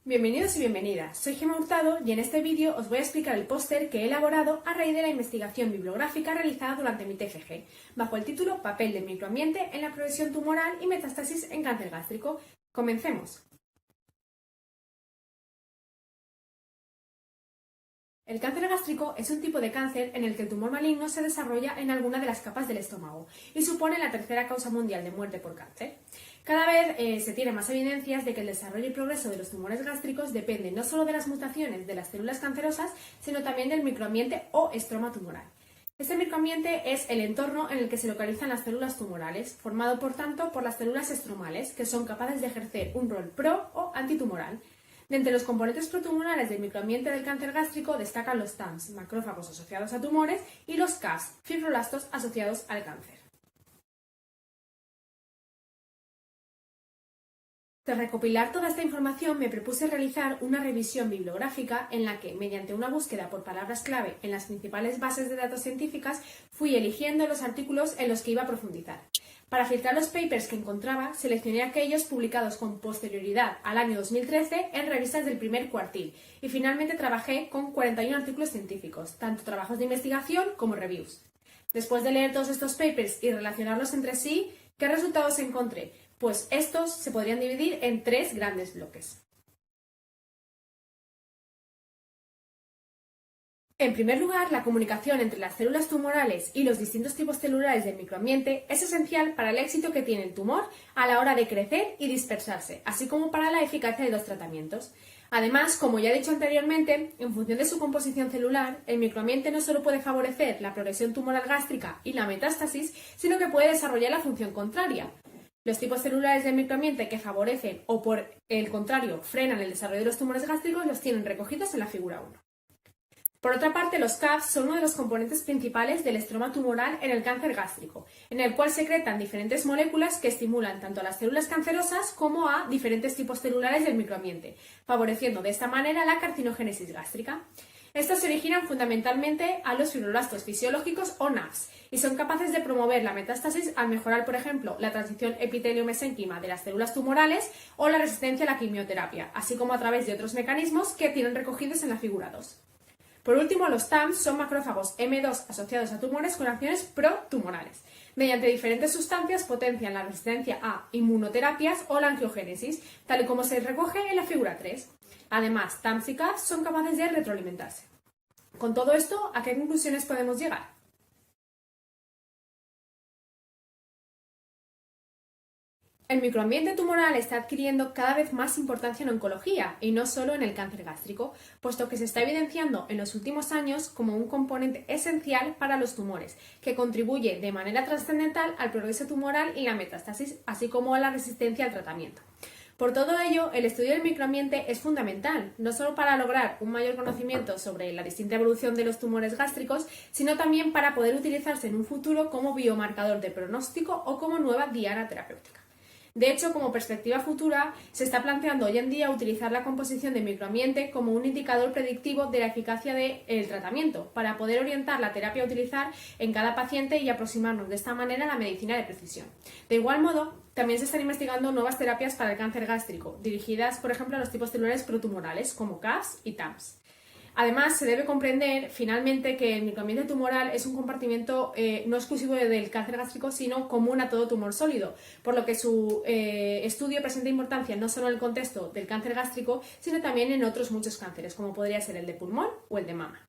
Bienvenidos y bienvenidas, soy Gemma Hurtado y en este vídeo os voy a explicar el póster que he elaborado a raíz de la investigación bibliográfica realizada durante mi TFG, bajo el título Papel del microambiente en la progresión tumoral y metástasis en cáncer gástrico. ¡Comencemos! El cáncer gástrico es un tipo de cáncer en el que el tumor maligno se desarrolla en alguna de las capas del estómago y supone la tercera causa mundial de muerte por cáncer. Cada vez se tienen más evidencias de que el desarrollo y progreso de los tumores gástricos depende no solo de las mutaciones de las células cancerosas, sino también del microambiente o estroma tumoral. Este microambiente es el entorno en el que se localizan las células tumorales, formado por tanto por las células estromales, que son capaces de ejercer un rol pro o antitumoral. De entre los componentes protumorales del microambiente del cáncer gástrico destacan los TAMs, macrófagos asociados a tumores, y los CAFs, fibroblastos asociados al cáncer. Tras recopilar toda esta información, me propuse realizar una revisión bibliográfica en la que, mediante una búsqueda por palabras clave en las principales bases de datos científicas, fui eligiendo los artículos en los que iba a profundizar. Para filtrar los papers que encontraba, seleccioné aquellos publicados con posterioridad al año 2013 en revistas del primer cuartil y finalmente trabajé con 41 artículos científicos, tanto trabajos de investigación como reviews. Después de leer todos estos papers y relacionarlos entre sí, ¿qué resultados encontré? Pues estos se podrían dividir en tres grandes bloques. En primer lugar, la comunicación entre las células tumorales y los distintos tipos celulares del microambiente es esencial para el éxito que tiene el tumor a la hora de crecer y dispersarse, así como para la eficacia de los tratamientos. Además, como ya he dicho anteriormente, en función de su composición celular, el microambiente no solo puede favorecer la progresión tumoral gástrica y la metástasis, sino que puede desarrollar la función contraria. Los tipos celulares del microambiente que favorecen o, por el contrario, frenan el desarrollo de los tumores gástricos los tienen recogidos en la figura 1. Por otra parte, los CAFs son uno de los componentes principales del estroma tumoral en el cáncer gástrico, en el cual secretan diferentes moléculas que estimulan tanto a las células cancerosas como a diferentes tipos celulares del microambiente, favoreciendo de esta manera la carcinogénesis gástrica. Estos se originan fundamentalmente a los fibroblastos fisiológicos o NAFs y son capaces de promover la metástasis al mejorar, por ejemplo, la transición epitelio-mesénquima de las células tumorales o la resistencia a la quimioterapia, así como a través de otros mecanismos que tienen recogidos en la figura 2. Por último, los TAMs son macrófagos M2 asociados a tumores con acciones protumorales. Mediante diferentes sustancias potencian la resistencia a inmunoterapias o la angiogénesis, tal y como se recoge en la figura 3. Además, TAMs y CAFs son capaces de retroalimentarse. Con todo esto, ¿a qué conclusiones podemos llegar? El microambiente tumoral está adquiriendo cada vez más importancia en oncología y no solo en el cáncer gástrico, puesto que se está evidenciando en los últimos años como un componente esencial para los tumores, que contribuye de manera trascendental al progreso tumoral y la metástasis, así como a la resistencia al tratamiento. Por todo ello, el estudio del microambiente es fundamental, no solo para lograr un mayor conocimiento sobre la distinta evolución de los tumores gástricos, sino también para poder utilizarse en un futuro como biomarcador de pronóstico o como nueva diana terapéutica. De hecho, como perspectiva futura, se está planteando hoy en día utilizar la composición de microambiente como un indicador predictivo de la eficacia del tratamiento, para poder orientar la terapia a utilizar en cada paciente y aproximarnos de esta manera a la medicina de precisión. De igual modo, también se están investigando nuevas terapias para el cáncer gástrico, dirigidas, por ejemplo, a los tipos celulares protumorales, como CAFs y TAMs. Además, se debe comprender finalmente que el microambiente tumoral es un compartimento no exclusivo del cáncer gástrico, sino común a todo tumor sólido, por lo que su estudio presenta importancia no solo en el contexto del cáncer gástrico, sino también en otros muchos cánceres, como podría ser el de pulmón o el de mama.